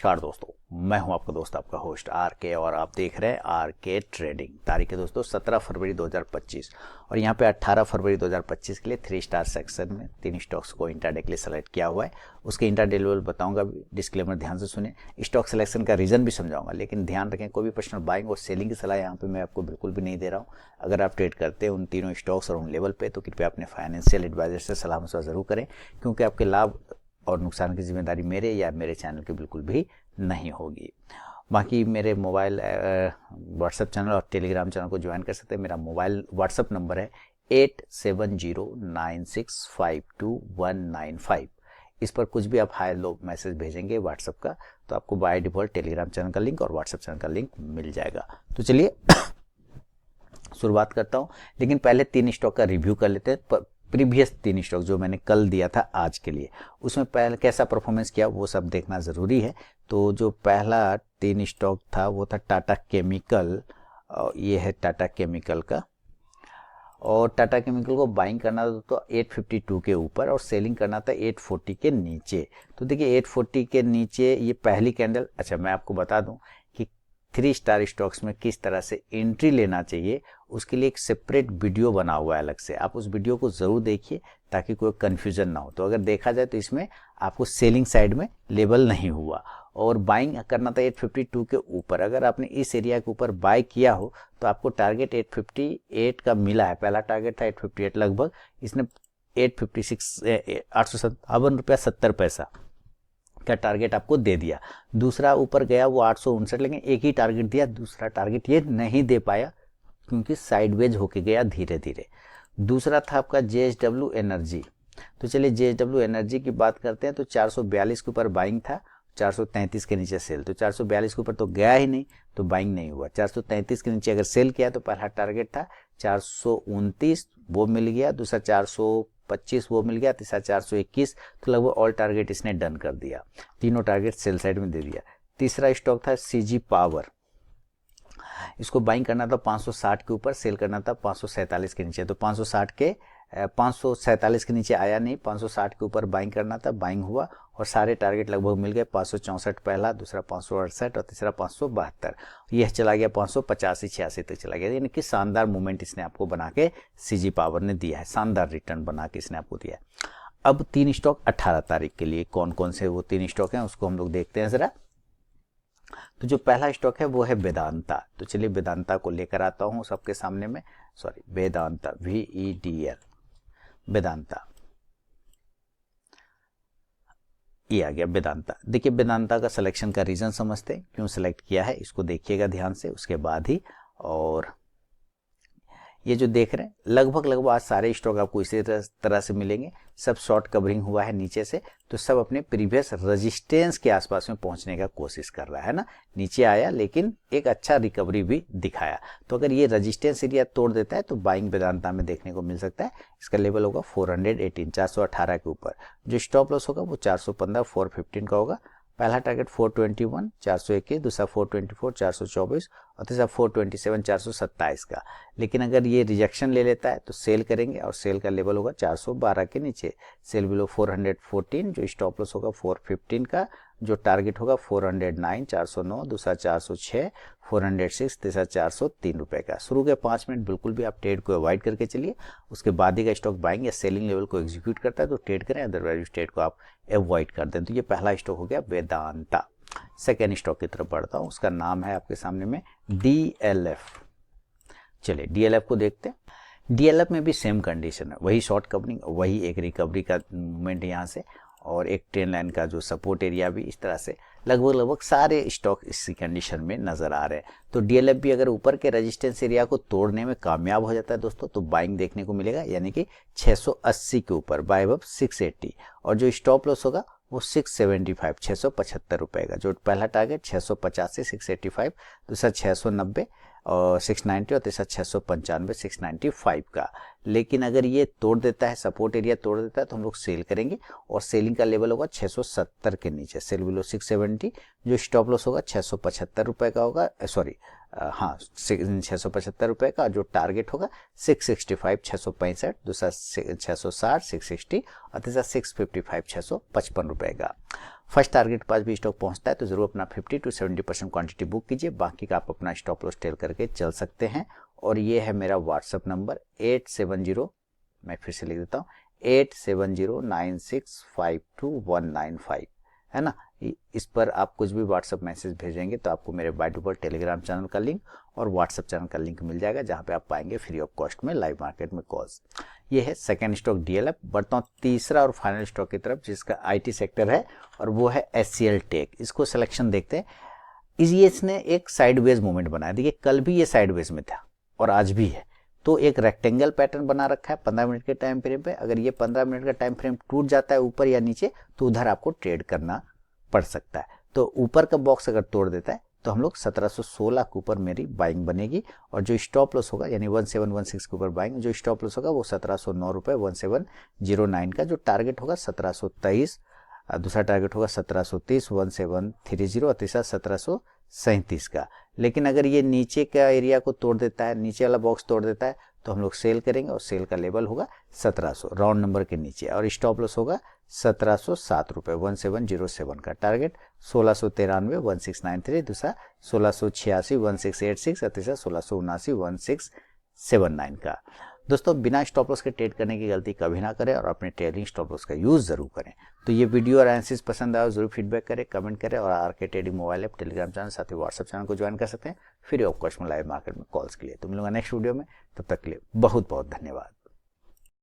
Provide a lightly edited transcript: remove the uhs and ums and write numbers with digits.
नमस्कार दोस्तों, मैं हूं आपका दोस्त आपका होस्ट आर के और आप देख रहे हैं आर के ट्रेडिंग। तारीख है दोस्तों 17 फरवरी 2025 और यहां पे 18 फरवरी 2025 के लिए 3 स्टार सेक्शन में 3 स्टॉक्स को इंट्राडे के लिए सेलेक्ट किया हुआ है। उसके इंट्राडे लेवल बताऊंगा, डिस्क्लेमर ध्यान से सुने, स्टॉक सिलेक्शन का रीजन भी समझाऊंगा। लेकिन ध्यान रखें, कोई भी पर्सनल बाइंग और सेलिंग की सलाह यहाँ पे मैं आपको बिल्कुल भी नहीं दे रहा हूँ। अगर आप ट्रेड करते हैं उन तीनों स्टॉक्स और उन लेवल पे तो कृपया अपने फाइनेंशियल एडवाइजर से सलाह मशवरा जरूर करें, क्योंकि आपके लाभ और नुकसान की जिम्मेदारी मेरे या मेरे चैनल की बिल्कुल भी नहीं होगी। बाकी मेरे मोबाइल व्हाट्सएप चैनल और टेलीग्राम चैनल को ज्वाइन कर सकते हैं। मेरा मोबाइल व्हाट्सएप नंबर है 8709652195। इस पर कुछ भी आप हाई लो मैसेज भेजेंगे व्हाट्सएप का तो आपको बाय डिफॉल्ट टेलीग्राम चैनल का लिंक और व्हाट्सएप चैनल का लिंक मिल जाएगा। तो चलिए शुरुआत करता हूँ, लेकिन पहले 3 स्टॉक का रिव्यू कर लेते हैं। प्रीवियस 3 स्टॉक जो मैंने कल दिया था आज के लिए, उसमें पहले कैसा परफॉर्मेंस किया वो सब देखना ज़रूरी है। तो जो पहला 3 स्टॉक था वो था टाटा केमिकल, ये है टाटा केमिकल का। और टाटा केमिकल को बाइंग करना था तो 852 के ऊपर और सेलिंग करना था 840 के नीचे। तो देखिए 840 के नीचे ये पहली कैंडल। अच्छा, मैं आपको बता दूं कि 3 स्टार स्टॉक्स में किस तरह से एंट्री लेना चाहिए, उसके लिए एक सेपरेट वीडियो बना हुआ है अलग से। आप उस वीडियो को ज़रूर देखिए ताकि कोई कन्फ्यूजन ना हो। तो अगर देखा जाए तो इसमें आपको सेलिंग साइड में लेवल नहीं हुआ और बाइंग करना था 852 के ऊपर। अगर आपने इस एरिया के ऊपर बाय किया हो तो आपको टारगेट 858 का मिला है। पहला टारगेट था 858 लगभग, इसने 857 का टारगेट आपको दे दिया। दूसरा ऊपर गया वो 859, लेकिन एक ही टारगेट दिया, दूसरा टारगेट ये नहीं दे पाया क्योंकि साइडवेज होके गया धीरे धीरे। दूसरा था आपका JSW एनर्जी। तो चलिए JSW एनर्जी की बात करते हैं। तो 442 के ऊपर बाइंग था, 433 के नीचे सेल। तो 442 के ऊपर तो गया ही नहीं तो बाइंग नहीं हुआ। 433 के नीचे अगर सेल किया तो पहला टारगेट था 429, वो मिल गया। दूसरा 425 वो मिल गया। तीसरा 421। तो लगभग ऑल टारगेट इसने डन कर दिया, तीनों टारगेट सेल साइड में दे दिया। तीसरा स्टॉक था CG पावर। इसको बाइंग करना था 560 के ऊपर, सेल करना था 547 के नीचे। तो 547 के नीचे आया नहीं, 560 के ऊपर बाइंग करना था, बाइंग हुआ और सारे टारगेट लगभग मिल गए। 564 पहला, दूसरा 568 और तीसरा 572। यह चला गया 585-86 तक चला गया। यानी कि शानदार मूवमेंट इसने आपको बना के CG पावर ने दिया है, शानदार रिटर्न बना के इसने आपको दिया है। अब 3 स्टॉक 18 तारीख के लिए कौन कौन से वो 3 स्टॉक हैं उसको हम लोग देखते हैं जरा। तो जो पहला स्टॉक है वो है वेदांता। तो चलिए वेदांता को लेकर आता हूं सबके सामने में। वेदांता, VEDL, वेदांता, ये आ गया वेदांता। देखिए वेदांता का सिलेक्शन का रीजन समझते हैं, क्यों सिलेक्ट किया है इसको देखिएगा ध्यान से, उसके बाद ही। और ये जो देख रहे हैं लगभग आज सारे स्टॉक आपको इसी तरह से मिलेंगे। सब शॉर्ट कवरिंग हुआ है नीचे से, तो सब अपने प्रीवियस रेजिस्टेंस के आसपास में पहुंचने का कोशिश कर रहा है ना। नीचे आया लेकिन एक अच्छा रिकवरी भी दिखाया। तो अगर ये रेजिस्टेंस एरिया तोड़ देता है तो बाइंग वेदांता में देखने को मिल सकता है। इसका लेवल होगा 418, 418 के ऊपर। जो स्टॉप लॉस होगा वो 415, 415 का होगा। पहला टारगेट 421, 421, दूसरा 424, 424 और तीसरा 427, 427 का। लेकिन अगर ये रिजेक्शन ले लेता है तो सेल करेंगे और सेल का लेवल होगा 412 के नीचे। सेल बिलो 414, जो स्टॉप लॉस होगा 415 का। जो टारगेट होगा 409, 409, दूसरा 406, 406, तीसरा 403 रुपए का। शुरू के 5 मिनट बिल्कुल भी आप ट्रेड को अवॉइड करके चलिए, उसके बाद ही का स्टॉक बाइंग या सेलिंग लेवल को एग्जीक्यूट करता है तो ट्रेड करें, अदरवाइज ट्रेड को आप अवॉइड कर दें। तो ये पहला स्टॉक हो गया वेदांता। सेकेंड स्टॉक की तरफ बढ़ता हूँ, उसका नाम है आपके सामने में DLF। चलिए DLF को देखते हैं। DLF में भी सेम कंडीशन है, वही शॉर्ट कवरिंग, वही एक रिकवरी का मूवमेंट यहाँ से और एक ट्रेन लाइन का जो सपोर्ट एरिया भी इस तरह से। लगभग सारे स्टॉक इसी कंडीशन में नजर आ रहे हैं। तो DLF भी अगर ऊपर के रेजिस्टेंस एरिया को तोड़ने में कामयाब हो जाता है दोस्तों तो बाइंग देखने को मिलेगा, यानी कि 680 के ऊपर, बाय अब 680। और जो स्टॉप लॉस होगा वो 675, 675 रुपए का। जो पहला टारगेट 650 से 685, दूसरा 690 और 690 और तीसरा 695, 695 का। लेकिन अगर ये तोड़ देता है, सपोर्ट एरिया तोड़ देता है तो हम लोग सेल करेंगे और सेलिंग का लेवल होगा 670 के नीचे। सेल बिलो 670, जो स्टॉप लॉस होगा 675 रुपए का होगा। 675 रुपए का। जो टारगेट होगा 665, 665, दूसरा 660, 660 और तीसरा 655, 655 रुपए का। फर्स्ट टारगेट के पास भी स्टॉक पहुंचता है तो जरूर अपना 50 to 70% क्वांटिटी बुक कीजिए, बाकी का आप अपना स्टॉप लॉस टेल करके चल सकते हैं। और ये है मेरा व्हाट्सअप नंबर 870, मैं फिर से लिख देता हूँ 8709652195, है ना। इस पर आप कुछ भी व्हाट्सअप मैसेज भेजेंगे तो आपको मेरे बाय डिफॉल्ट टेलीग्राम चैनल का लिंक और व्हाट्सअप चैनल का लिंक मिल जाएगा, जहां पे आप पाएंगे फ्री ऑफ कॉस्ट में लाइव मार्केट में कॉल्स। ये है सेकंड स्टॉक DLF। बढ़ता हूँ तीसरा और फाइनल स्टॉक की तरफ, जिसका IT सेक्टर है और वो है HCL टेक। इसको सिलेक्शन देखते हैं। इसने एक साइडवेज मूवमेंट बनाया, देखिए कल भी ये साइडवेज में था और आज भी है, तो एक रेक्टेंगल पैटर्न बना रखा है 15 मिनट के टाइम फ्रेम पे। अगर ये 15 मिनट का टाइम फ्रेम टूट जाता है ऊपर या नीचे तो उधर आपको ट्रेड करना पड़ सकता है। तो ऊपर का बॉक्स अगर तोड़ देता है तो हम लोग 1716 के ऊपर मेरी बाइंग बनेगी, और जो स्टॉप लॉस होगा यानी 1716 के ऊपर बाइंग, जो स्टॉप लॉस होगा वो 1709 रुपये 1709 का। जो टारगेट होगा 1723, दूसरा टारगेट होगा 1730 1730 और तीसरा 1737 का। लेकिन अगर ये नीचे का एरिया को तोड़ देता है, नीचे वाला बॉक्स तोड़ देता है, तो हम लोग सेल करेंगे और सेल का लेवल होगा 1700 राउंड नंबर के नीचे, और स्टॉप लॉस होगा 1707 रुपये 1707 का। टारगेट 1693 1693, दूसरा 1686 1686 और तीसरा 1679 1679 का। दोस्तों बिना स्टॉप लॉस के ट्रेड करने की गलती कभी ना करें और अपने ट्रेडिंग स्टॉप लॉस का यूज जरूर करें। तो ये वीडियो और एनालिसिस पसंद आया जरूर फीडबैक करें, कमेंट करें, और RK trading mobile app, Telegram channel, साथ ही व्हाट्सएप चैनल को ज्वाइन कर सकते हैं फ्री ऑफ कॉस्ट में लाइव मार्केट में कॉल्स के लिए। तो मिलूंगा नेक्स्ट वीडियो में, तब तक के लिए बहुत बहुत धन्यवाद।